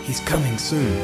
He's coming soon.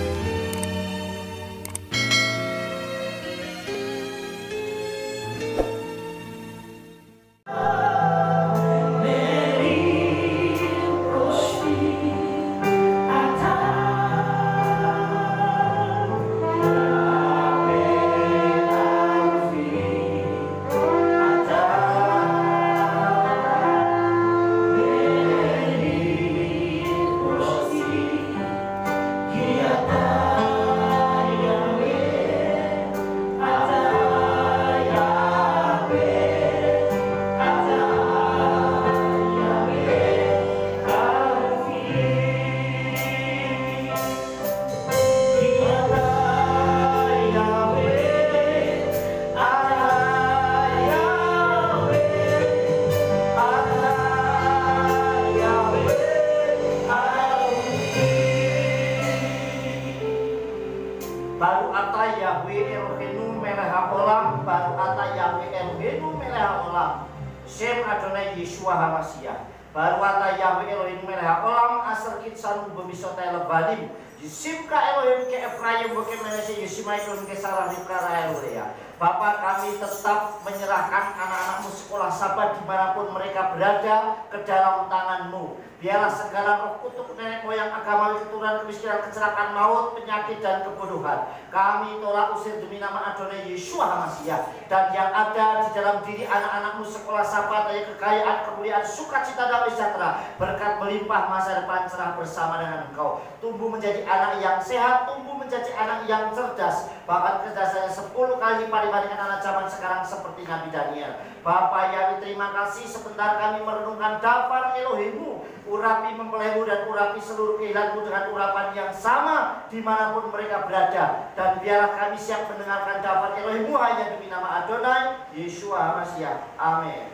Baru ata Yahweh Eloheinu melech haolam, baru ata Yahweh Eloheinu melech haolam, Shem Adonai Yeshua HaMashiach. Baru ata Yahweh Eloheinu melech haolam, aser kitsanu bemisota levadim, Yisimka Elohim ke Efraim boke Menashe Yisimaikun ke Sarah Ribkara Elohea. Bapak, kami tetap menyerahkan anak-anakmu sekolah Sabat dimanapun mereka berada ke dalam tanganmu. Biarlah segala roh kutuk nenek moyang agama, keturunan, kemiskinan, kecelakaan, maut, penyakit, dan kebodohan kami tolak usir demi nama Adonai Yeshua HaMashiach. Dan yang ada di dalam diri anak-anakmu sekolah Sabat, daya kekayaan, kemuliaan, sukacita, damai sejahtera, berkat melimpah, masa depan cerah bersama dengan engkau. Tumbuh menjadi anak yang sehat, tumbuh menjadi anak yang cerdas, bahkan kecerdasannya 10 kali lipat dibandingkan anak zaman sekarang seperti Nabi Daniel. Bapak Yahweh, terima kasih sebentar kami merenungkan daftar Elohimmu. Urapi mempelaimu dan urapi seluruh kehilanganmu dengan urapan yang sama dimanapun mereka berada. Dan biarlah kami siap mendengarkan daftar Elohimmu hanya demi nama Adonai Yeshua HaMashiach. Amin.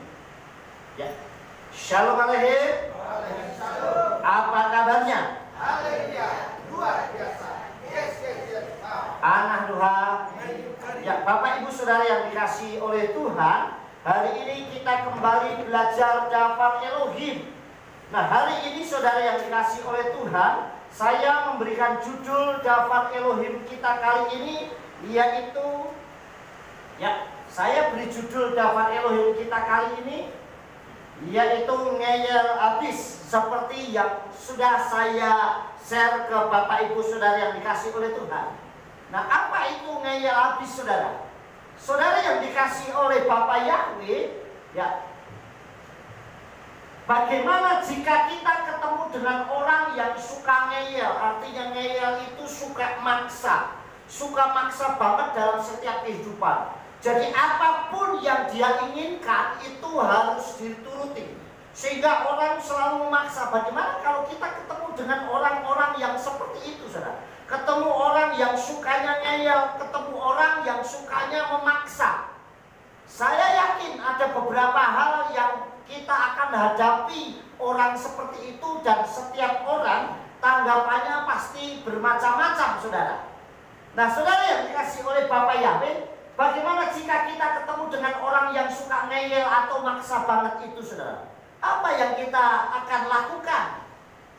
Ya. Shalom Aleichem. Apa kabarnya? Haleluya, luar biasa. Yes. Anak Tuhan. Ya, Bapak Ibu Saudara yang dikasihi oleh Tuhan, hari ini kita kembali belajar daftar Elohim. Nah, hari ini saudara yang dikasihi oleh Tuhan, saya memberikan judul daftar Elohim kita kali ini, yaitu saya beri judul daftar Elohim kita kali ini yaitu ngeyel habis, seperti yang sudah saya share ke Bapak Ibu Saudara yang dikasihi oleh Tuhan. Nah, apa itu ngeyel habis, saudara? Saudara yang dikasihi oleh Bapak Yahweh, ya, bagaimana jika kita ketemu dengan orang yang suka ngeyel? Artinya ngeyel itu suka maksa banget dalam setiap kehidupan. Jadi apapun yang dia inginkan itu harus dituruti, sehingga orang selalu memaksa. Bagaimana kalau kita ketemu dengan orang-orang yang seperti itu, saudara? Ketemu orang yang sukanya ngeyel, ketemu orang yang sukanya memaksa. Saya yakin ada beberapa hal yang kita akan hadapi orang seperti itu, dan setiap orang tanggapannya pasti bermacam-macam, saudara. Nah, saudara yang dikasihi oleh Bapak Yahweh, bagaimana jika kita ketemu dengan orang yang suka ngeyel atau maksa banget itu, saudara? Apa yang kita akan lakukan?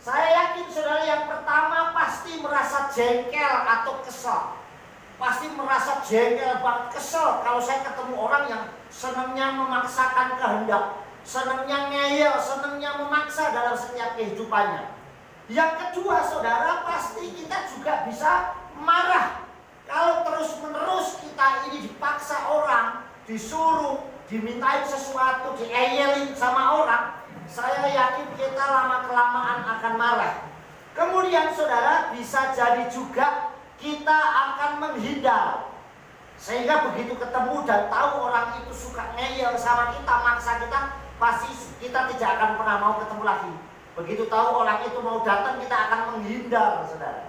Saya yakin saudara yang pertama pasti merasa jengkel atau kesal. Pasti merasa jengkel banget, kesel kalau saya ketemu orang yang senangnya memaksakan kehendak, senangnya ngeyel, senangnya memaksa dalam setiap kehidupannya. Yang kedua, saudara, pasti kita juga bisa marah kalau terus-menerus kita ini dipaksa orang, disuruh, dimintain sesuatu, dieyelin sama orang. Saya yakin kita lama-kelamaan akan marah. Kemudian saudara, bisa jadi juga kita akan menghindar, sehingga begitu ketemu dan tahu orang itu suka ngeyel sama kita, maksa kita, pasti kita tidak akan pernah mau ketemu lagi. Begitu tahu orang itu mau datang, kita akan menghindar, saudara.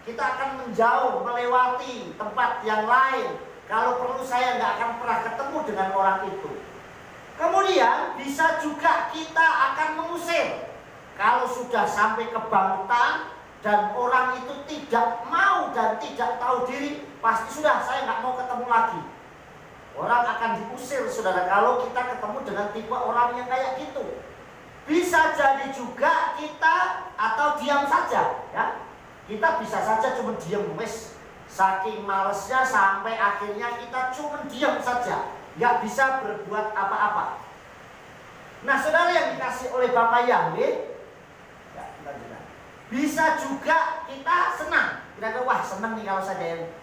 Kita akan menjauh, melewati tempat yang lain. Kalau perlu saya nggak akan pernah ketemu dengan orang itu. Kemudian bisa juga kita akan mengusir. Kalau sudah sampai ke Bangtan dan orang itu tidak mau dan tidak tahu diri, pasti sudah, saya nggak mau ketemu lagi. Orang akan diusir, saudara, kalau kita ketemu dengan tipe orang yang kayak gitu. Bisa jadi juga kita atau diam saja, ya. Kita bisa saja cuma diam, wes. Saking malesnya sampai akhirnya kita cuma diam saja, nggak bisa berbuat apa-apa. Nah, saudara yang dikasih oleh Bapak Yahweh, ya, bisa juga kita senang. Kira-kira wah senang nih kalau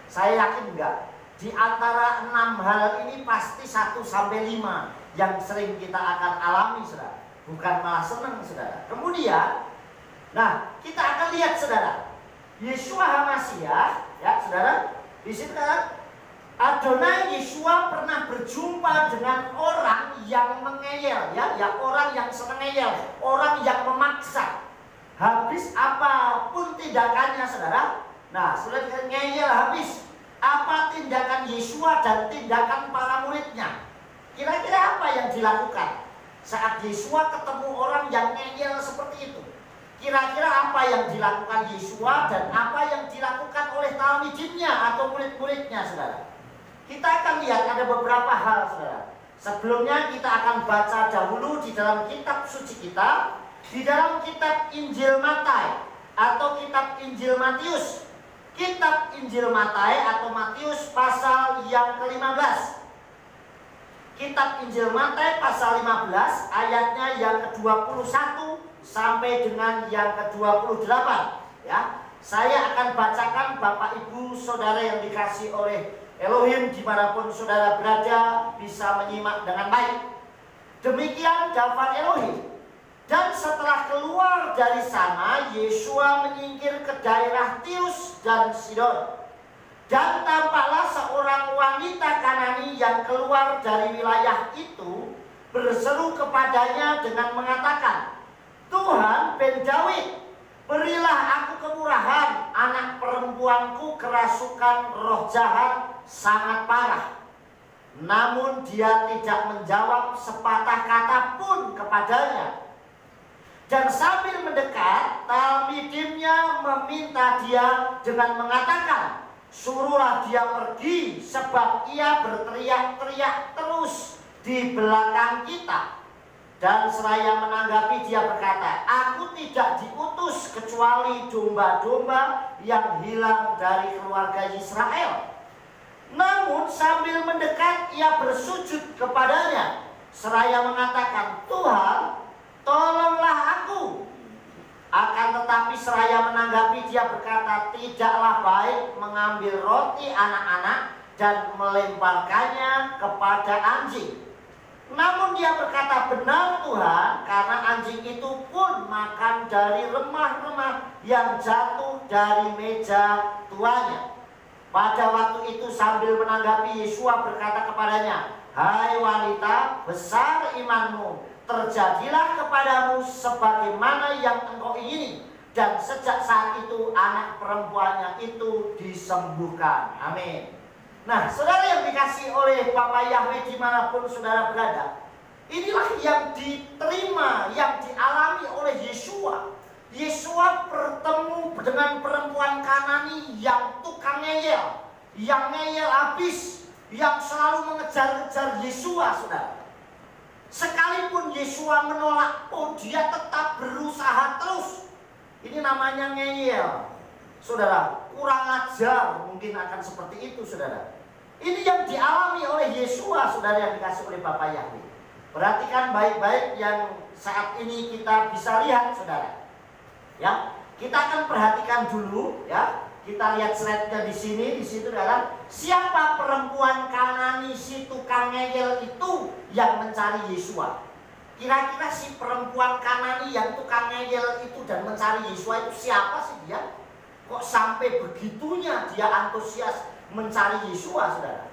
saya yakin enggak. Di antara 6 hal ini pasti 1 sampai 5 yang sering kita akan alami, saudara. Bukan malah senang, saudara. Kemudian, nah kita akan lihat, saudara, Yeshua HaMashiach, ya saudara, di sini kan Adonai Yeshua pernah berjumpa dengan orang yang mengeyel, ya orang yang senang ngeyel, orang yang memaksa. Habis apapun tindakannya, saudara. Nah, sudah ngeyel habis. Apa tindakan Yeshua dan tindakan para muridnya? Kira-kira apa yang dilakukan saat Yeshua ketemu orang yang ngeyel seperti itu? Kira-kira apa yang dilakukan Yeshua dan apa yang dilakukan oleh talmidimnya atau murid-muridnya, saudara? Kita akan lihat ada beberapa hal, saudara. Sebelumnya kita akan baca dahulu di dalam kitab suci kita, di dalam kitab Injil Matai atau kitab Injil Matius. Kitab Injil Matai atau Matius pasal yang ke-15. Kitab Injil Matai pasal 15 ayatnya yang ke-21 sampai dengan yang ke-28, ya. Saya akan bacakan, Bapak Ibu Saudara yang dikasih oleh Elohim dimanapun saudara berada bisa menyimak dengan baik. Demikian daftar Elohim. Dan setelah keluar dari sana, Yeshua menyingkir ke daerah Tirus dan Sidon. Dan tampaklah seorang wanita Kanani yang keluar dari wilayah itu berseru kepadanya dengan mengatakan, Tuhan ben Daud, berilah aku kemurahan, anak perempuanku kerasukan roh jahat sangat parah. Namun dia tidak menjawab sepatah kata pun kepadanya. Dan sambil mendekat, talmidimnya meminta dia dengan mengatakan, suruhlah dia pergi sebab ia berteriak-teriak terus di belakang kita. Dan seraya menanggapi dia berkata, aku tidak diutus kecuali domba-domba yang hilang dari keluarga Israel. Namun sambil mendekat ia bersujud kepadanya seraya mengatakan, Tuhan, tolonglah aku. Akan tetapi seraya menanggapi dia berkata, tidaklah baik mengambil roti anak-anak dan melemparkannya kepada anjing. Namun dia berkata, benar Tuhan, karena anjing itu pun makan dari remah-remah yang jatuh dari meja tuannya. Pada waktu itu sambil menanggapi Yeshua berkata kepadanya, hai wanita, besar imanmu, terjadilah kepadamu sebagaimana yang engkau ingini. Dan sejak saat itu anak perempuannya itu disembuhkan. Amin. Nah, saudara yang dikasih oleh Bapak Yahweh dimanapun saudara berada, inilah yang diterima, yang dialami oleh Yeshua. Yeshua bertemu dengan perempuan Kanani yang tukang ngeyel, yang ngeyel habis, yang selalu mengejar-ngejar Yeshua, saudara. Sekalipun Yeshua menolak, oh dia tetap berusaha terus. Ini namanya ngeyel, saudara. Kurang ajar mungkin akan seperti itu, saudara. Ini yang dialami oleh Yeshua, saudara yang dikasih oleh Bapak Yahweh. Perhatikan baik-baik yang saat ini kita bisa lihat, saudara. Ya, kita akan perhatikan dulu, ya. Kita lihat slide-nya di sini, di situ adalah siapa perempuan Kanani si tukang ngeyel itu yang mencari Yeshua. Kira-kira si perempuan Kanani yang tukang ngeyel itu dan mencari Yeshua itu siapa sih dia? Kok sampai begitunya dia antusias mencari Yeshua, saudara?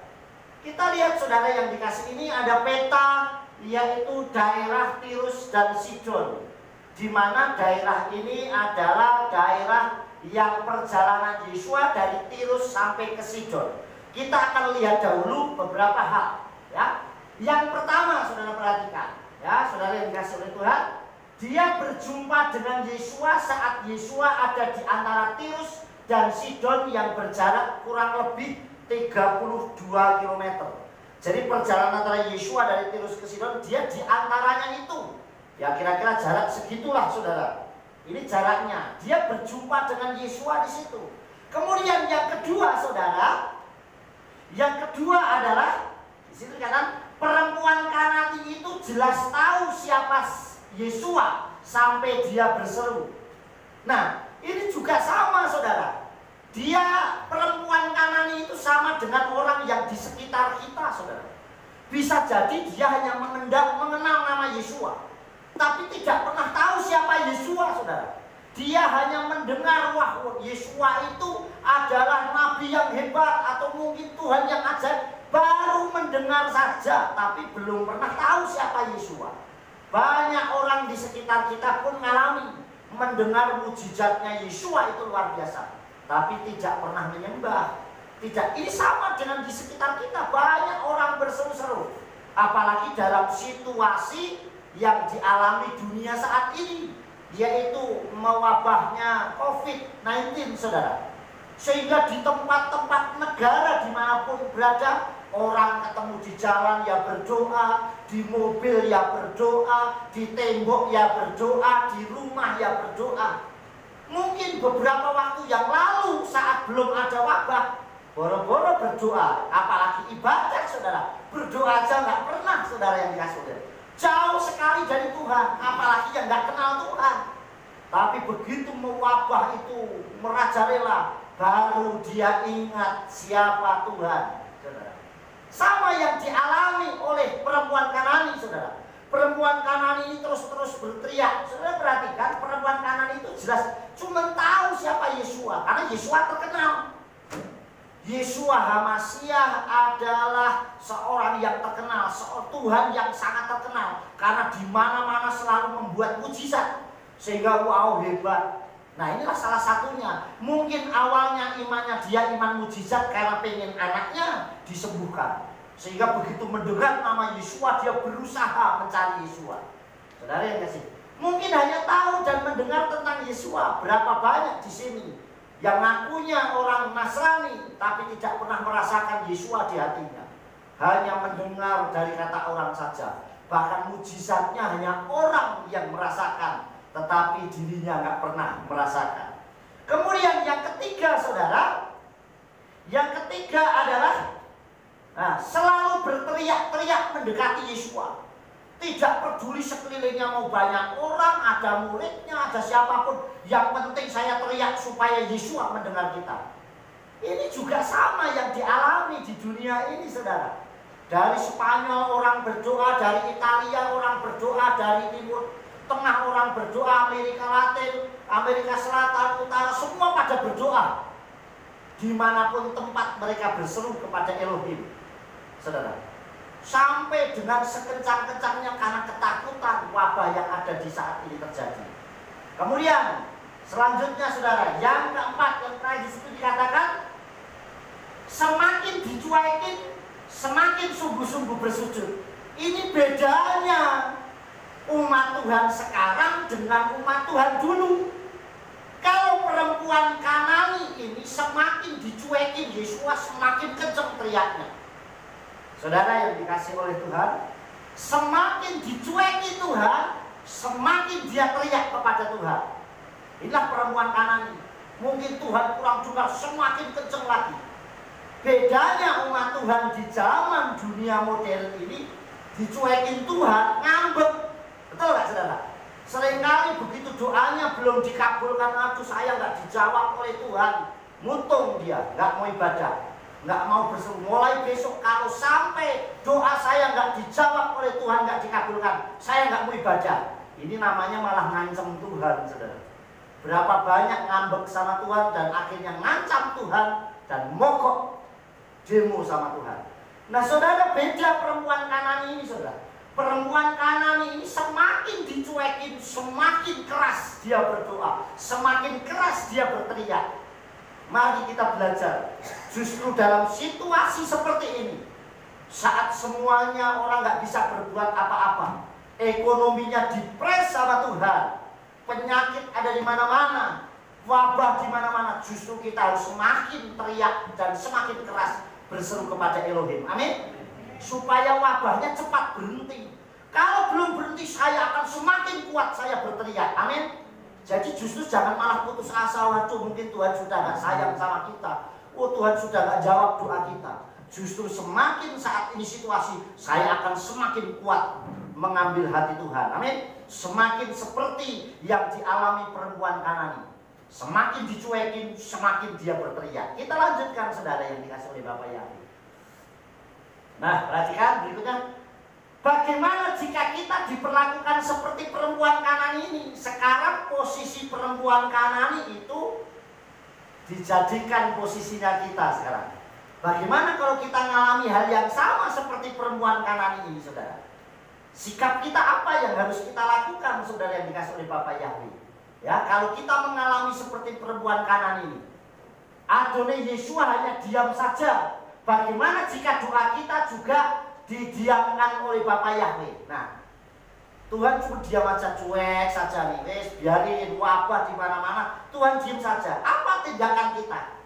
Kita lihat, saudara yang dikasih ini ada peta, yaitu daerah Tirus dan Sidon, di mana daerah ini adalah daerah yang perjalanan Yeshua dari Tirus sampai ke Sidon. Kita akan lihat dahulu beberapa hal, ya. Yang pertama, saudara perhatikan, ya, saudara yang dikasih oleh Tuhan, dia berjumpa dengan Yeshua saat Yeshua ada di antara Tirus dan Sidon yang berjarak kurang lebih 32 km. Jadi perjalanan antara Yeshua dari Tirus ke Sidon, dia di antaranya itu. Ya kira-kira jarak segitulah, saudara. Ini jaraknya. Dia berjumpa dengan Yesua di situ. Kemudian yang kedua, saudara, yang kedua adalah di situ kan perempuan Kanani itu jelas tahu siapa Yesua sampai dia berseru. Nah, ini juga sama, saudara. Dia perempuan Kanani itu sama dengan orang yang di sekitar kita, saudara. Bisa jadi dia hanya mengenal nama Yesua, tapi tidak pernah tahu siapa Yesua, saudara. Dia hanya mendengar, wah, Yesua itu adalah nabi yang hebat atau mungkin Tuhan yang ajaib. Baru mendengar saja, tapi belum pernah tahu siapa Yesua. Banyak orang di sekitar kita pun mengalami mendengar mujizatnya Yesua itu luar biasa, tapi tidak pernah menyembah. Tidak, ini sama dengan di sekitar kita. Banyak orang berseru-seru, apalagi dalam situasi yang dialami dunia saat ini, yaitu mewabahnya COVID-19, saudara. Sehingga di tempat-tempat negara dimanapun berada, orang ketemu di jalan ya berdoa, di mobil ya berdoa, di tembok ya berdoa, di rumah ya berdoa. Mungkin beberapa waktu yang lalu saat belum ada wabah, boro-boro berdoa, apalagi ibadah, saudara. Berdoa aja nggak pernah, saudara yang dikasih. Jauh sekali dari Tuhan, apalagi yang nggak kenal Tuhan. Tapi begitu mewabah itu merajalela, baru dia ingat siapa Tuhan, saudara. Sama yang dialami oleh perempuan Kanani, saudara. Perempuan Kanani ini terus-terus berteriak. Saudara perhatikan, perempuan Kanani itu jelas cuma tahu siapa Yesua, karena Yesua terkenal. Yesua HaMasyiah adalah seorang yang terkenal, seorang Tuhan yang sangat terkenal, karena di mana-mana selalu membuat mujizat, sehingga wow, hebat. Nah, inilah salah satunya. Mungkin awalnya imannya dia iman mujizat karena pengen anaknya disembuhkan, sehingga begitu mendengar nama Yesua dia berusaha mencari Yesua. Saudara yang kasih, mungkin hanya tahu dan mendengar tentang Yesua. Berapa banyak di sini yang ngakunya orang Nasrani tapi tidak pernah merasakan Yesua di hatinya. Hanya mendengar dari kata orang saja. Bahkan mujizatnya hanya orang yang merasakan, tetapi dirinya nggak pernah merasakan. Kemudian yang ketiga, saudara, yang ketiga adalah selalu berteriak-teriak mendekati Yesua. Tidak peduli sekelilingnya mau banyak orang, ada muridnya, ada siapapun. Yang penting saya teriak supaya Yesua mendengar kita. Ini juga sama yang dialami di dunia ini, saudara. Dari Spanyol orang berdoa, dari Italia orang berdoa, dari Timur Tengah orang berdoa, Amerika Latin, Amerika Selatan, Utara, semua pada berdoa. Dimanapun tempat mereka berseru kepada Elohim, saudara. Sampai dengan sekencang-kencangnya karena ketakutan wabah yang ada di saat ini terjadi. Kemudian selanjutnya, saudara, yang keempat, yang terakhir di situ dikatakan semakin dicuekin, semakin sungguh-sungguh bersujud. Ini bedanya umat Tuhan sekarang dengan umat Tuhan dulu. Kalau perempuan Kanani ini semakin dicuekin Yesua, semakin kencang teriaknya. Saudara yang dikasih oleh Tuhan, semakin dicueki Tuhan, semakin dia teriak kepada Tuhan. Inilah perempuan Kanani. Mungkin Tuhan kurang dengar, semakin kenceng lagi. Bedanya umat Tuhan di zaman dunia modern ini, dicuekin Tuhan, ngambek. Betul gak, saudara? Seringkali begitu doanya belum dikabulkan, aduh saya nggak dijawab oleh Tuhan, mutung dia, nggak mau ibadah, nggak mau berseru. Mulai besok kalau sampai doa saya nggak dijawab oleh Tuhan, nggak dikabulkan, saya nggak mau ibadah. Ini namanya malah ngancam Tuhan, saudara. Berapa banyak ngambek sama Tuhan dan akhirnya ngancam Tuhan dan mogok demo sama Tuhan. Nah, saudara, beda perempuan Kanani ini, saudara. Perempuan Kanani ini semakin dicuekin, semakin keras dia berdoa, semakin keras dia berteriak. Mari kita belajar. Justru dalam situasi seperti ini, saat semuanya orang nggak bisa berbuat apa-apa, ekonominya dipres sama Tuhan, penyakit ada di mana-mana, wabah di mana-mana, justru kita harus semakin teriak dan semakin keras berseru kepada Elohim. Amin. Supaya wabahnya cepat berhenti. Kalau belum berhenti, saya akan semakin kuat saya berteriak. Amin. Jadi justru jangan malah putus asa, waduh mungkin Tuhan sudah gak sayang sama kita, oh Tuhan sudah gak jawab doa kita. Justru semakin saat ini situasi, saya akan semakin kuat mengambil hati Tuhan. Amin. Semakin seperti yang dialami perempuan Kanani, semakin dicuekin, semakin dia berteriak. Kita lanjutkan saudara yang dikasih oleh Bapak Yahweh. Nah, perhatikan berikutnya. Bagaimana jika kita diperlakukan seperti perempuan Kanani ini? Sekarang posisi perempuan Kanani itu dijadikan posisinya kita sekarang. Bagaimana kalau kita mengalami hal yang sama seperti perempuan Kanani ini, saudara? Sikap kita apa yang harus kita lakukan, saudara yang dikasih oleh Bapak Yahweh? Ya, kalau kita mengalami seperti perempuan Kanani ini, Adonai Yeshua hanya diam saja. Bagaimana jika doa kita juga didiamkan oleh Bapak Yahweh? Nah, Tuhan cuma diam aja, cuek saja nih, wes biarin wabah di mana-mana, Tuhan diam saja. Apa tindakan kita?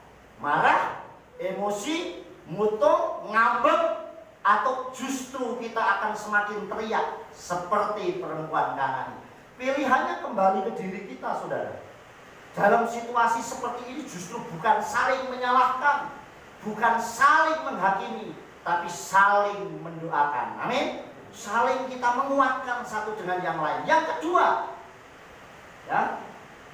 Marah, emosi, mutung, ngambek, atau justru kita akan semakin teriak seperti perempuan Kanani? Pilihannya kembali ke diri kita, saudara. Dalam situasi seperti ini justru bukan saling menyalahkan, bukan saling menghakimi, tapi saling mendoakan. Amin. Saling kita menguatkan satu dengan yang lain. Yang kedua, ya,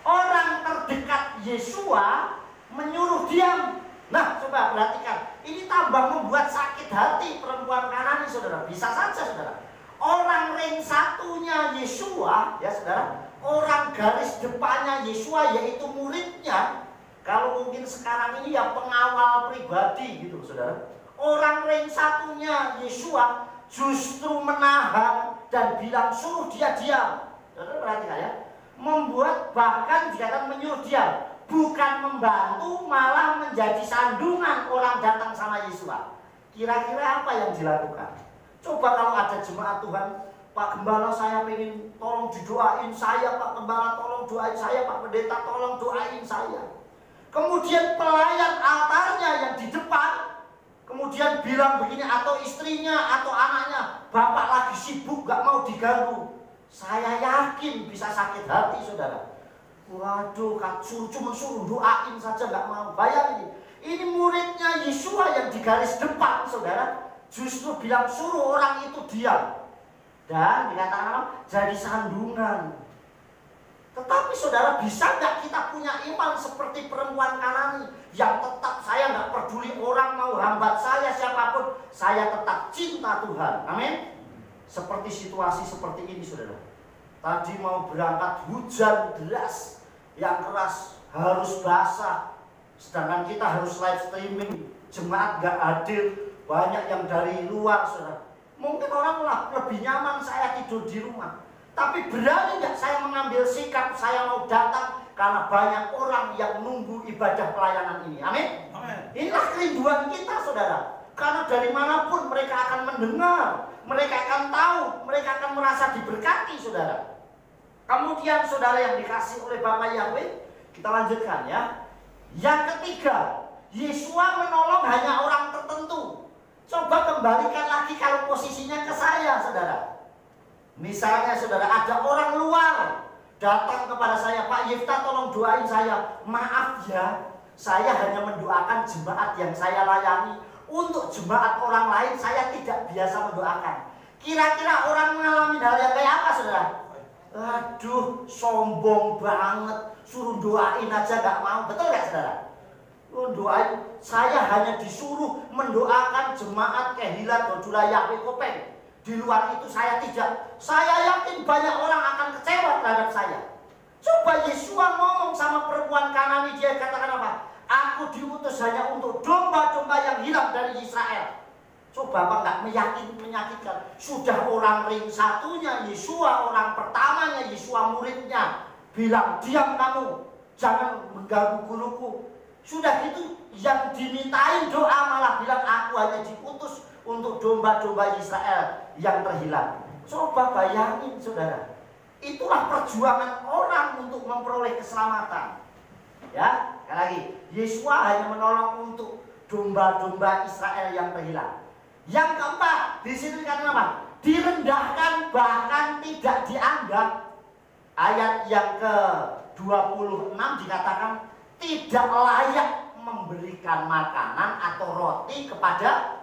orang terdekat Yeshua menyuruh diam. Nah, coba perhatikan, ini tambah membuat sakit hati perempuan Kanani, saudara. Bisa saja, saudara. Orang ring satunya Yeshua, ya saudara, orang garis depannya Yeshua, yaitu muridnya. Kalau mungkin sekarang ini ya pengawal pribadi gitu, saudara. Orang ring satunya Yeshua justru menahan dan bilang suruh dia diam. Saudara perhatikan ya, membuat bahkan dikatakan menyuruh diam, bukan membantu, malah menjadi sandungan orang datang sama Yeshua. Kira-kira apa yang dilakukan? Coba kalau ada jemaat Tuhan, Pak Gembala saya pengen tolong didoain saya, Pak Gembala tolong doain saya, Pak Pendeta tolong doain saya. Kemudian pelayan altarnya yang di depan kemudian bilang begini, atau istrinya atau anaknya, Bapak lagi sibuk gak mau diganggu. Saya yakin bisa sakit hati, saudara. Waduh, cuma suruh doain saja gak mau. Bayangin, ini muridnya Yeshua yang di garis depan, saudara, justru bilang suruh orang itu diam. Dan dikatakan jadi sandungan. Tetapi saudara, bisa nggak kita punya iman seperti perempuan Kanani yang tetap saya nggak peduli orang mau hambat saya siapapun, saya tetap cinta Tuhan. Amin. Seperti situasi seperti ini, saudara. Tadi mau berangkat hujan deras yang keras, harus basah, sedangkan kita harus live streaming, jemaat nggak hadir, banyak yang dari luar, saudara. Mungkin orang lebih nyaman saya tidur di rumah. Tapi berani nggak saya mengambil sikap, saya mau datang karena banyak orang yang nunggu ibadah pelayanan ini. Amin. Amin. Inilah kerinduan kita, saudara. Karena dari manapun mereka akan mendengar, mereka akan tahu, mereka akan merasa diberkati, saudara. Kemudian saudara yang dikasih oleh Bapak Yahweh, kita lanjutkan ya. Yang ketiga, Yeshua menolong hanya orang tertentu. Coba kembalikan lagi kalau posisinya ke saya, saudara. Misalnya saudara, ada orang luar datang kepada saya, Pak Yifta tolong doain saya. Maaf ya, saya hanya mendoakan jemaat yang saya layani. Untuk jemaat orang lain saya tidak biasa mendoakan. Kira-kira orang mengalami hal yang kayak apa, saudara? Aduh, sombong banget, suruh doain aja gak mau. Betul gak, saudara? Doain, saya hanya disuruh mendoakan jemaat Kehilat Godula Yahweh Kopeng. Di luar itu saya tidak. Saya yakin banyak orang akan kecewa terhadap saya. Coba Yeshua ngomong sama perempuan Kanani, dia katakan apa? Aku diutus hanya untuk domba-domba yang hilang dari Israel. Coba apa nggak menyakitkan? Sudah orang ring satunya Yeshua, orang pertamanya Yeshua muridnya bilang diam kamu, jangan mengganggu guruku. Sudah gitu yang dimintain doa malah bilang aku hanya diutus untuk domba-domba Israel yang terhilang. Coba bayangin, saudara. Itulah perjuangan orang untuk memperoleh keselamatan. Ya, sekali lagi, Yeshua hanya menolong untuk domba-domba Israel yang terhilang. Yang keempat, di sini dikatakan apa? Direndahkan bahkan tidak dianggap. Ayat yang ke-12 26 dikatakan tidak layak memberikan makanan atau roti kepada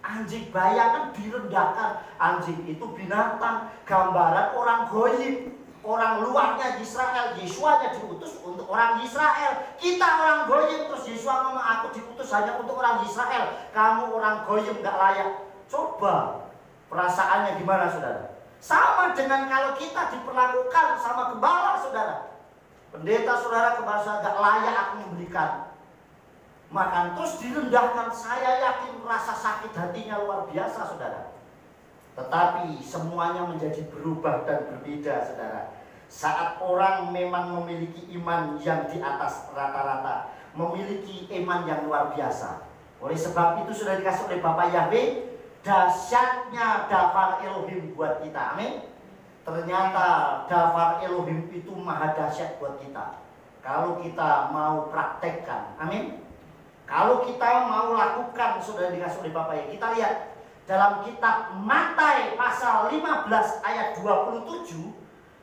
anjing. Bayangkan direndahkan. Anjing itu binatang, gambaran orang goyim, orang luarnya Israel. Yesuanya diutus untuk orang Israel. Kita orang goyim, terus Yesua ngomong aku diutus hanya untuk orang Israel. Kamu orang goyim gak layak. Coba perasaannya gimana saudara? Sama dengan kalau kita diperlakukan sama gembala saudara. Pendeta saudara gembala saudara gak layak aku memberikan makan, terus direndahkan. Saya yakin rasa sakit hatinya luar biasa saudara. Tetapi semuanya menjadi berubah dan berbeda saudara. Saat orang memang memiliki iman yang di atas rata-rata, memiliki iman yang luar biasa. Oleh sebab itu sudah dikasih oleh Bapak Yahweh dahsyatnya dafar Elohim buat kita. Amin. Ternyata dafar Elohim itu maha dahsyat buat kita kalau kita mau praktekkan. Amin. Kalau kita mau lakukan, sudah dikasih oleh Bapak ya. Kita lihat dalam kitab Matius pasal 15 ayat 27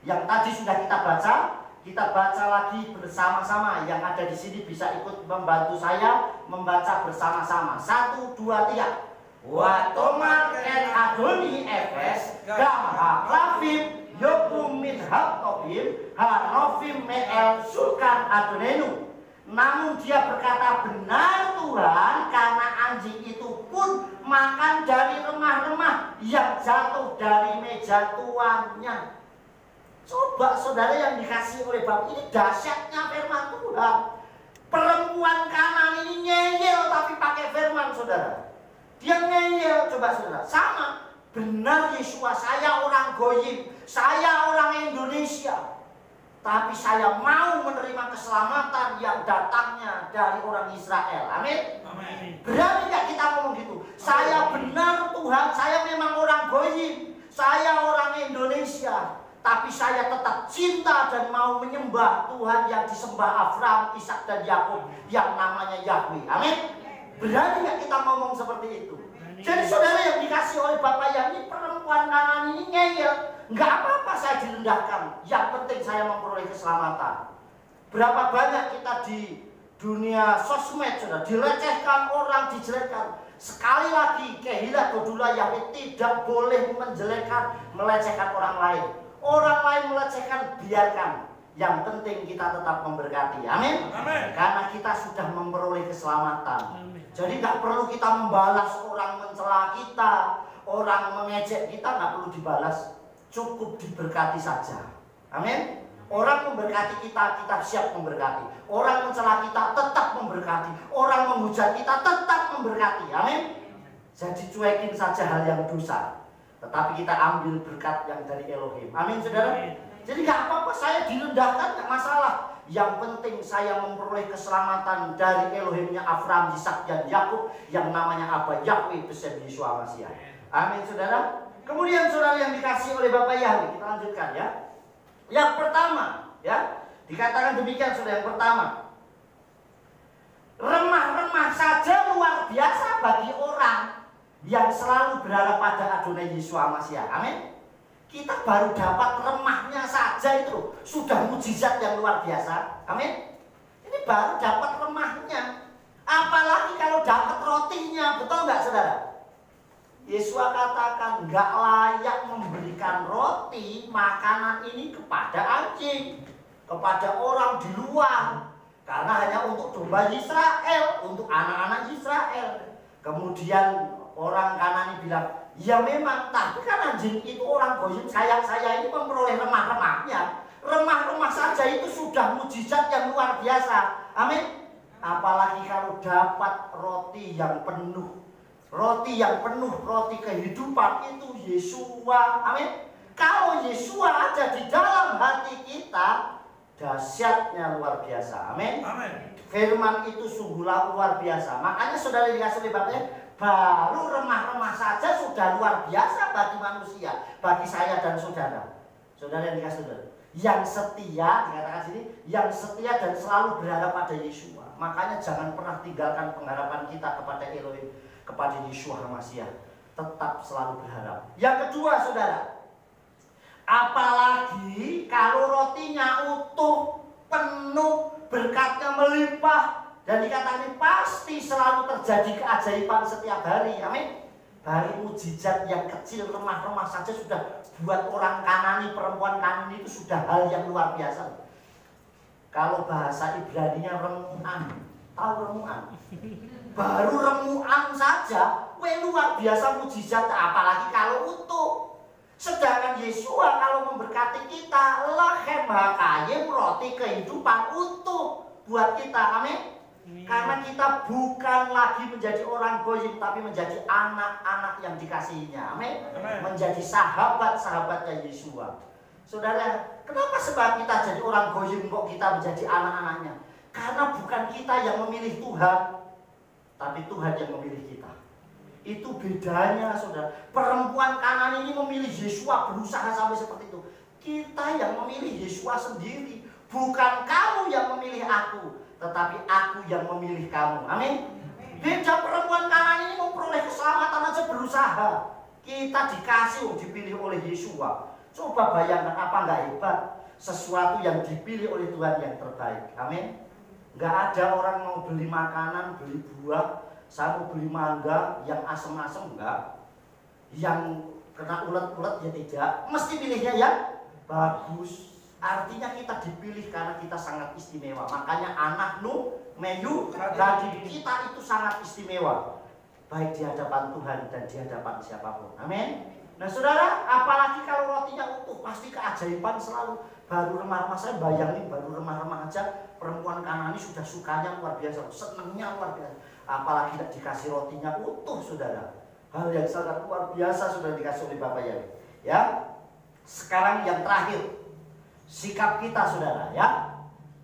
yang tadi sudah kita baca. Kita baca lagi bersama-sama. Yang ada di sini bisa ikut membantu saya membaca bersama-sama. 1, 2, 3. Wa tomar en adoni efes gam haklafim yokum min haktobim hanofim me'el sukan adonenu. Namun dia berkata, benar Tuhan, karena anjing itu pun makan dari remah-remah yang jatuh dari meja tuannya. Coba saudara yang dikasih oleh Bapak, ini dahsyatnya firman Tuhan. Perempuan Kanan ini ngeyel tapi pakai firman saudara. Dia ngeyel, coba saudara. Sama, benar Yesua, saya orang goyim, saya orang Indonesia, tapi saya mau menerima keselamatan yang datangnya dari orang Israel. Amin. Amin. Berani gak kita ngomong gitu? Saya benar Tuhan, saya memang orang goyim, saya orang Indonesia, tapi saya tetap cinta dan mau menyembah Tuhan yang disembah Abraham, Ishak dan Yakub, yang namanya Yahweh. Amin. Berani gak kita ngomong seperti itu? Jadi saudara yang dikasih oleh Bapak yang ini, perempuan Kanan ini ngeyel, nggak apa-apa saya direndahkan, yang penting saya memperoleh keselamatan. Berapa banyak kita di dunia sosmed saudara, dilecehkan orang, dijelekkan. Sekali lagi, kehilah kodula Yahweh tidak boleh menjelekkan, melecehkan orang lain. Orang lain melecehkan, biarkan. Yang penting kita tetap memberkati. Amin. Amin. Karena kita sudah memperoleh keselamatan. Amin. Jadi nggak perlu kita membalas orang mencela kita, orang mengejek kita, nggak perlu dibalas. Cukup diberkati saja. Amin. Orang memberkati kita, kita siap memberkati. Orang mencela kita, tetap memberkati. Orang menghujat kita, tetap memberkati. Amin. Jadi cuekin saja hal yang dosa, tetapi kita ambil berkat yang dari Elohim. Amin saudara. Jadi gak apa-apa saya direndahkan, gak masalah. Yang penting saya memperoleh keselamatan dari Elohimnya Abraham, Ishak dan Yakub, yang namanya apa? Yahweh besar Yesua Mashiach. Amin saudara. Kemudian saudara yang dikasih oleh Bapak Yahweh, kita lanjutkan ya. Yang pertama ya, dikatakan demikian saudara. Yang pertama, remah-remah saja luar biasa bagi orang yang selalu berharap pada Adonai Yesua Mashiach. Amin. Kita baru dapat remahnya saja itu sudah mujizat yang luar biasa. Amin. Ini baru dapat remahnya. Apalagi kalau dapat rotinya, betul nggak saudara? Yesua katakan nggak layak memberikan roti makanan ini kepada anjing, kepada orang di luar, karena hanya untuk domba Israel, untuk anak-anak Israel. Kemudian orang Kanani bilang, ya memang, tapi kan anjing itu orang goyim, saya ini memperoleh remah-remahnya. Remah-remah saja itu sudah mujizat yang luar biasa. Amin. Apalagi kalau dapat roti yang penuh. Roti yang penuh, roti kehidupan itu Yesua. Amin. Kalau Yesua ada di dalam hati kita, dahsyatnya luar biasa. Amin. Amin. Firman itu sungguhlah luar biasa. Makanya saudara dikasih oleh Bapak, baru remah-remah saja sudah luar biasa bagi manusia, bagi saya dan saudara. Saudara yang dikasih saudara, yang setia, dikatakan sini, yang setia dan selalu berharap pada Yesua. Makanya jangan pernah tinggalkan pengharapan kita kepada Elohim, kepada Yesua Mashiach. Tetap selalu berharap. Yang kedua saudara, apalagi kalau rotinya utuh, penuh, berkatnya melimpah, dan dikatakan pasti selalu terjadi keajaiban setiap hari. Amin. Dari mujizat yang kecil, remah-remah saja sudah buat orang Kanani, perempuan Kanani itu sudah hal yang luar biasa. Kalau bahasa Ibraninya remuan, tahu remuan? Baru remuan saja, luar biasa mujizat, apalagi kalau utuh. Sedangkan Yesua kalau memberkati kita, lehem hakayim, roti kehidupan utuh buat kita. Amin. Karena kita bukan lagi menjadi orang goyim, tapi menjadi anak-anak yang dikasihinya. Amin. Menjadi sahabat-sahabatnya Yesua. Saudara, kenapa sebab kita jadi orang goyim kok kita menjadi anak-anaknya? Karena bukan kita yang memilih Tuhan, tapi Tuhan yang memilih kita. Itu bedanya, saudara. Perempuan Kanan ini memilih Yesua, berusaha sampai seperti itu. Kita yang memilih Yesua sendiri. Bukan kamu yang memilih aku, tetapi aku yang memilih kamu. Amin. Beda, perempuan Kanan ini memperoleh keselamatan aja berusaha. Kita dikasih, dipilih oleh Yesua. Coba bayangkan, apa nggak hebat? Sesuatu yang dipilih oleh Tuhan yang terbaik. Amin. Nggak ada orang mau beli makanan, beli buah, saya mau beli mangga yang asem-asem enggak, yang kena ulet-ulet ya tidak, mesti pilihnya yang bagus. Artinya kita dipilih karena kita sangat istimewa. Makanya anak nu meyu bagi kita itu sangat istimewa, baik di hadapan Tuhan dan di hadapan siapapun. Amin. Nah saudara, apalagi kalau rotinya utuh, pasti keajaiban selalu. Baru remah-remah, saya bayangin baru remah-remah aja, perempuan Kanani sudah sukanya luar biasa, senangnya luar biasa. Apalagi tidak dikasih rotinya utuh, saudara. Hal yang sangat luar biasa sudah dikasih oleh Bapak Yawi. Ya, sekarang yang terakhir, sikap kita, saudara. Ya,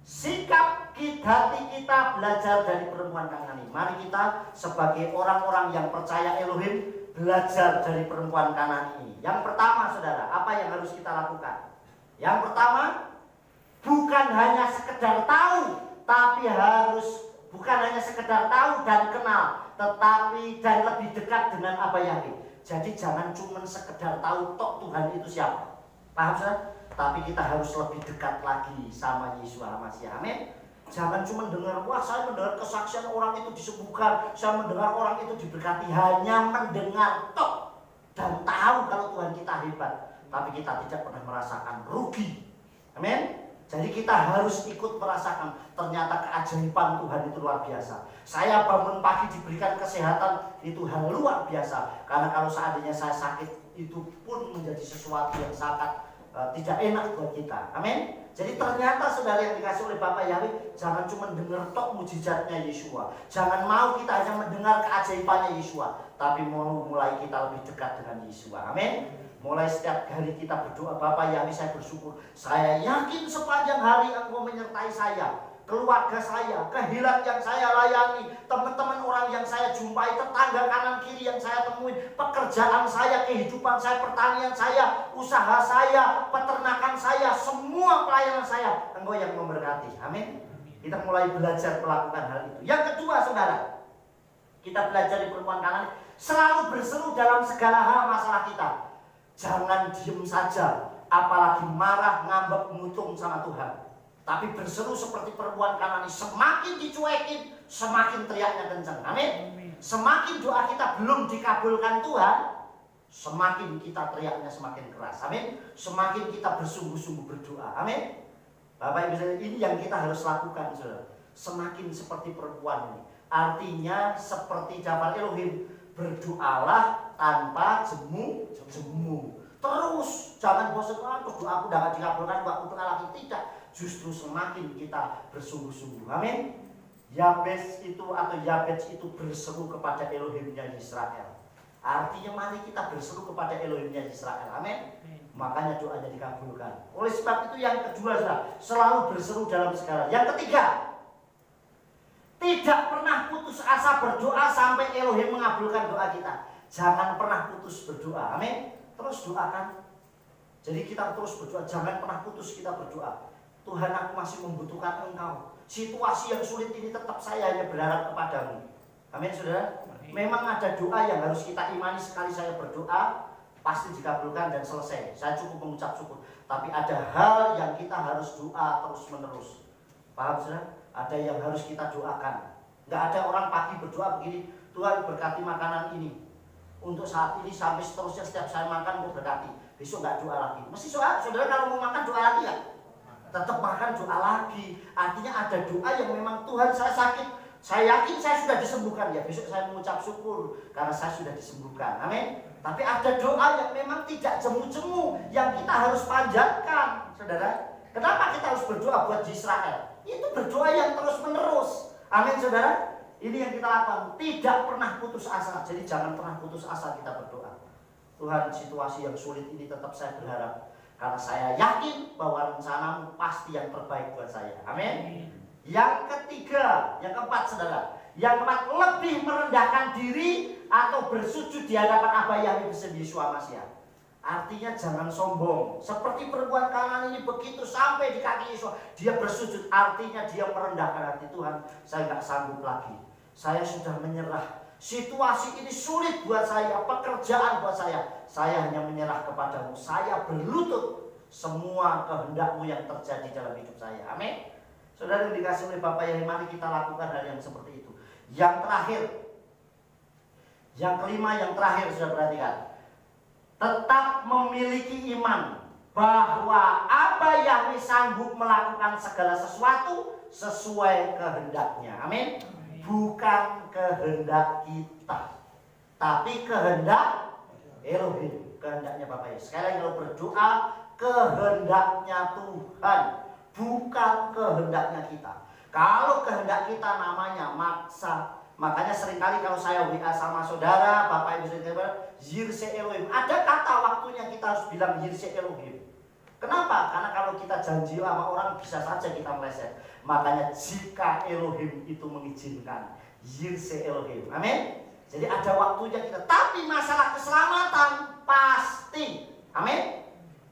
sikap hati kita belajar dari perempuan Kanani. Mari kita sebagai orang-orang yang percaya Elohim belajar dari perempuan Kanani ini. Yang pertama, saudara, apa yang harus kita lakukan? Yang pertama, bukan hanya sekedar tahu, tapi harus bukan hanya sekedar tahu dan kenal, tetapi dan lebih dekat dengan apa Yahweh. Jadi jangan cuma sekedar tahu tok Tuhan itu siapa. Paham saudara? Tapi kita harus lebih dekat lagi sama Yesus Al-Masih. Amin. Jangan cuma dengar, wah saya mendengar kesaksian orang itu disembuhkan, saya mendengar orang itu diberkati. Hanya mendengar tok dan tahu kalau Tuhan kita hebat, tapi kita tidak pernah merasakan rugi. Amin. Jadi kita harus ikut merasakan ternyata keajaiban Tuhan itu luar biasa. Saya bangun pagi diberikan kesehatan, itu hal luar biasa. Karena kalau seandainya saya sakit, itu pun menjadi sesuatu yang sangat tidak enak buat kita. Amin. Jadi ternyata saudara yang dikasih oleh Bapak Yahweh, jangan cuma dengar tok mujizatnya Yesua. Jangan mau kita hanya mendengar keajaibannya Yesua, tapi mau mulai kita lebih dekat dengan Yesua. Amin. Mulai setiap hari kita berdoa, Bapak Yahweh saya bersyukur, saya yakin sepanjang hari Engkau menyertai saya, keluarga saya, kehilangan yang saya layani, teman-teman orang yang saya jumpai, tetangga kanan kiri yang saya temui, pekerjaan saya, kehidupan saya, pertanian saya, usaha saya, peternakan saya, semua pelayanan saya, Engkau yang memberkati. Amin. Kita mulai belajar melakukan hal itu. Yang kedua, saudara, kita belajar di perempuan Kanani, selalu berseru dalam segala hal masalah kita. Jangan diem saja, apalagi marah, ngambek, ngutung sama Tuhan. Tapi berseru seperti perempuan Kanani, semakin dicuekin, semakin teriaknya kencang. Amin. Semakin doa kita belum dikabulkan Tuhan, semakin kita teriaknya semakin keras. Amin. Semakin kita bersungguh-sungguh berdoa. Amin. Bapak Ibu, ini yang kita harus lakukan, saudara. Semakin seperti perempuan ini. Artinya seperti Jabal Elohim, berdoalah tanpa jemu. Terus jangan bosan, terus doaku udah gak dikabulkan, doaku tengah lagi. Tidak. Justru semakin kita bersungguh-sungguh. Amin. Yabes itu berseru kepada Elohimnya Israel. Artinya mari kita berseru kepada Elohimnya Israel. Amin. Makanya doanya dikabulkan. Oleh sebab itu yang kedua, selalu berseru dalam segala. Yang ketiga, tidak pernah putus asa berdoa sampai Elohim mengabulkan doa kita. Jangan pernah putus berdoa. Amin. Terus doakan. Jadi kita terus berdoa. Jangan pernah putus kita berdoa. Tuhan, aku masih membutuhkan Engkau. Situasi yang sulit ini tetap saya hanya berharap kepadamu. Amin, saudara. Memang ada doa yang harus kita imani. Sekali saya berdoa pasti dikabulkan dan selesai. Saya cukup mengucap syukur. Tapi ada hal yang kita harus doa terus menerus. Paham sudah? Ada yang harus kita doakan. Nggak ada orang pagi berdoa begini, Tuhan berkati makanan ini untuk saat ini sampai seterusnya, setiap saya makan mau berkati. Besok nggak doa lagi. Mesti saudara kalau mau makan doa lagi ya? Tetap makan doa lagi. Artinya ada doa yang memang Tuhan, saya sakit, saya yakin saya sudah disembuhkan, ya besok saya mengucap syukur karena saya sudah disembuhkan. Amin. Tapi ada doa yang memang tidak jemu-jemu yang kita harus panjatkan, saudara. Kenapa kita harus berdoa buat Israel? Itu berdoa yang terus menerus. Amin, saudara. Ini yang kita lakukan, tidak pernah putus asa. Jadi jangan pernah putus asa kita berdoa. Tuhan, situasi yang sulit ini tetap saya berharap, karena saya yakin bahwa rencanamu pasti yang terbaik buat saya. Amin. Yang ketiga, yang keempat, saudara. Yang keempat, lebih merendahkan diri atau bersujud di hadapan Aba Yahweh Yeshua Mashiach. Artinya jangan sombong. Seperti perempuan Kanaan ini, begitu sampai di kaki Yesus, dia bersujud. Artinya dia merendahkan hati, Tuhan, saya nggak sanggup lagi. Saya sudah menyerah. Situasi ini sulit buat saya, pekerjaan buat saya. Saya hanya menyerah kepadamu. Saya berlutut. Semua kehendak-Mu yang terjadi dalam hidup saya. Amin. Saudara yang dikasih oleh Bapak yang mari kita lakukan hal yang seperti itu. Yang terakhir, yang kelima, yang terakhir, sudah perhatikan. Tetap memiliki iman bahwa Aba Yahweh sanggup melakukan segala sesuatu sesuai kehendaknya. Amin. Bukan kehendak kita, tapi kehendak Elohim, kehendaknya Bapak Yesus. Sekali lagi kalau berdoa, kehendaknya Tuhan, bukan kehendaknya kita. Kalau kehendak kita namanya maksa. Makanya seringkali kalau saya WA sama saudara, Bapak Ibu saudara, Yirse Elohim, ada kata waktunya kita harus bilang Yirse Elohim. Kenapa? Karena kalau kita janji sama orang bisa saja kita meleset. Makanya jika Elohim itu mengizinkan, Yirse Elohim. Amin. Jadi ada waktunya kita. Tapi masalah keselamatan pasti. Amin.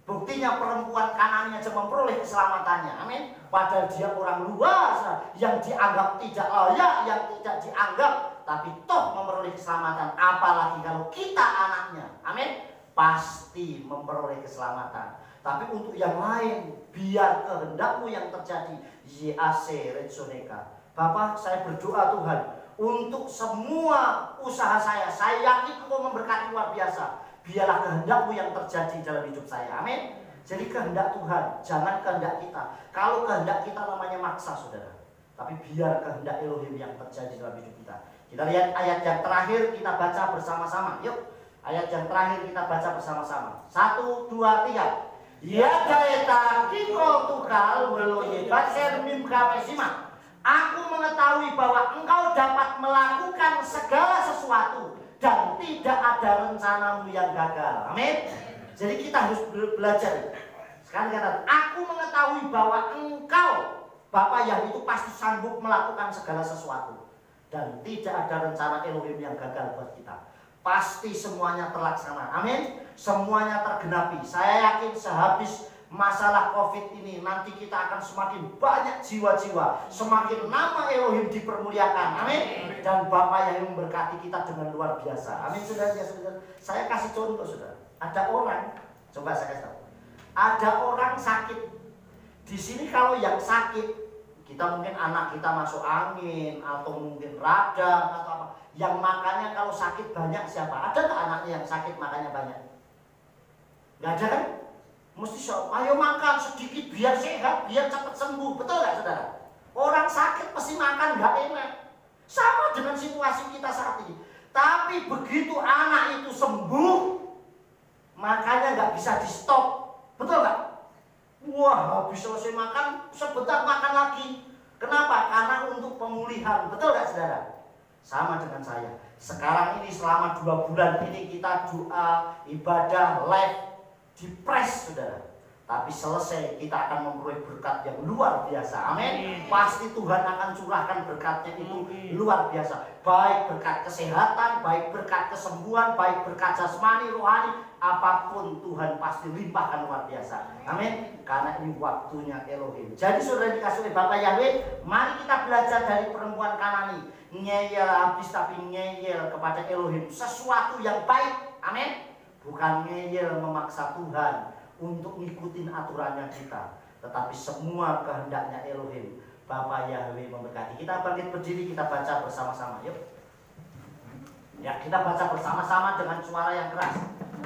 Buktinya perempuan Kanaan aja memperoleh keselamatannya. Amin. Padahal dia orang luar yang dianggap tidak layak, yang tidak dianggap, tapi toh memperoleh keselamatan. Apalagi kalau kita anaknya. Amin. Pasti memperoleh keselamatan. Tapi untuk yang lain, biar kehendak-Mu yang terjadi. Yase Retsoneka. Bapak, saya berdoa Tuhan, untuk semua usaha saya yakin Engkau memberkati luar biasa. Biarlah kehendak-Mu yang terjadi dalam hidup saya. Amin. Jadi kehendak Tuhan, jangan kehendak kita. Kalau kehendak kita namanya maksa, saudara. Tapi biar kehendak Elohim yang terjadi dalam hidup kita. Kita lihat ayat yang terakhir, kita baca bersama-sama. Yuk, ayat yang terakhir kita baca bersama-sama. 1, 2, 3. Ya daeta kikol tukal weloye baser mimka pesima. Aku mengetahui bahwa engkau dapat melakukan segala sesuatu dan tidak ada rencanamu yang gagal. Amin. Jadi kita harus belajar. Sekarang kata, aku mengetahui bahwa engkau, Bapak Yahweh itu pasti sanggup melakukan segala sesuatu. Dan tidak ada rencana Elohim yang gagal buat kita. Pasti semuanya terlaksana. Amin. Semuanya tergenapi. Saya yakin sehabis masalah COVID ini nanti kita akan semakin banyak jiwa-jiwa, semakin nama Elohim dipermuliakan. Amin. Dan Bapak yang memberkati kita dengan luar biasa. Amin. Saudara, saya kasih contoh, saudara. Ada orang, coba saya kasih tahu. Ada orang sakit. Di sini kalau yang sakit, kita mungkin anak kita masuk angin atau mungkin radang atau apa. Yang makannya kalau sakit banyak siapa? Ada nggak anaknya yang sakit makannya banyak? Nggak ada kan? Mesti ayo makan sedikit biar sehat, biar cepat sembuh. Betul nggak, saudara? Orang sakit pasti makan nggak enak. Sama dengan situasi kita saat ini. Tapi begitu anak itu sembuh, makanya nggak bisa di stop. Betul nggak? Wah, habis selesai makan, sebentar makan lagi. Kenapa? Karena untuk pemulihan. Betul nggak, saudara? Sama dengan saya. Sekarang ini selama 2 bulan ini kita doa, ibadah, live di press, saudara. Tapi selesai kita akan memperoleh berkat yang luar biasa. Amin. Pasti Tuhan akan curahkan berkatnya itu luar biasa. Baik berkat kesehatan, baik berkat kesembuhan, baik berkat jasmani, rohani, apapun Tuhan pasti limpahkan luar biasa. Amin. Karena ini waktunya Elohim. Jadi saudara dikasih oleh Bapak Yahweh, mari kita belajar dari perempuan Kanani. Ngeyel habis tapi ngeyel kepada Elohim. Sesuatu yang baik. Amin. Bukan ngeyel memaksa Tuhan untuk ngikutin aturannya kita, tetapi semua kehendaknya Elohim Bapak Yahweh memberkati. Kita bangkit berdiri, kita baca bersama-sama. Yuk. Ya, kita baca bersama-sama dengan suara yang keras.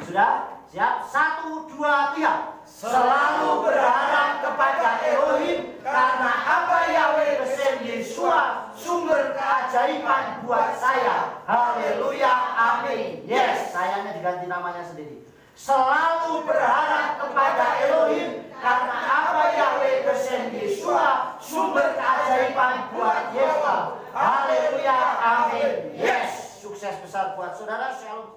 Sudah? Siap? 1, 2, 3. Selalu berharap kepada Elohim, karena apa Yahweh Besem Yeshua, sumber keajaiban buat saya. Haleluya, amin. Yes, sayangnya diganti namanya sendiri. Selalu berharap kepada Elohim, karena apa Yahweh Besem Yeshua, sumber keajaiban buat Yeshua. Haleluya, amin. Yes, sukses besar buat saudara. Shalom.